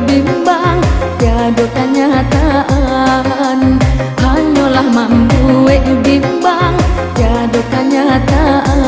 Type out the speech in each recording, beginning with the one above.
bimbang, tiada kenyataan. Hanyalah membuat bimbang, tiada kenyataan.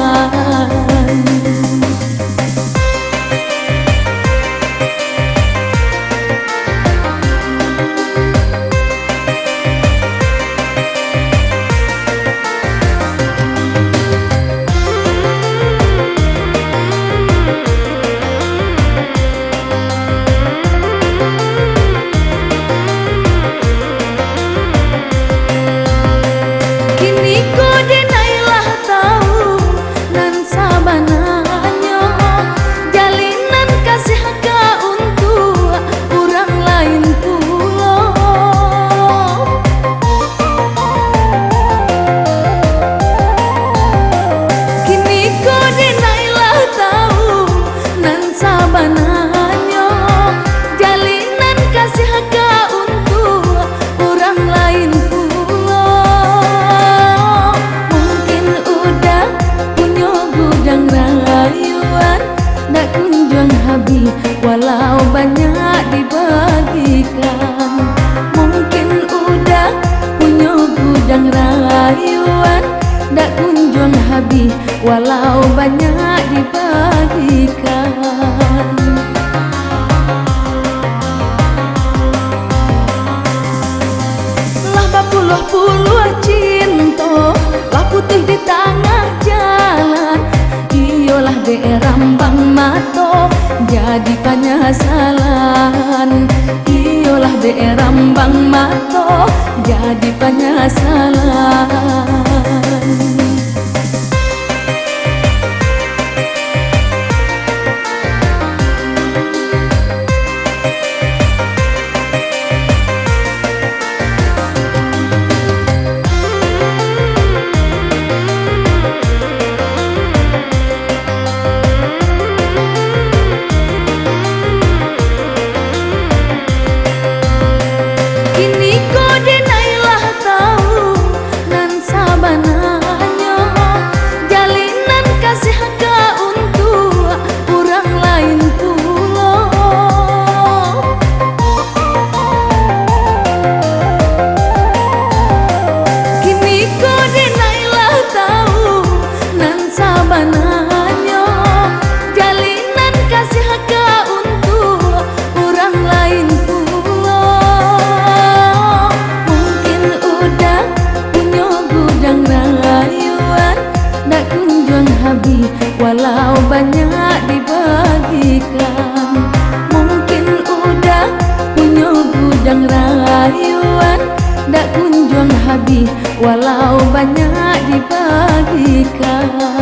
Tak kunjung habis walau banyak dibagikan. Mungkin udah punya gudang rayuan, tak kunjung habis walau banyak dibagikan. Lah berpuluh-puluh cinta, lah putih di tengah jalan. Iyalah derambang mato jadi penyesalan. Iyalah derambang mato jadi penyesalan. Walau banyak dibagikan, mungkin udah punya gudang rayuan, tak kunjung habis walau banyak dibagikan.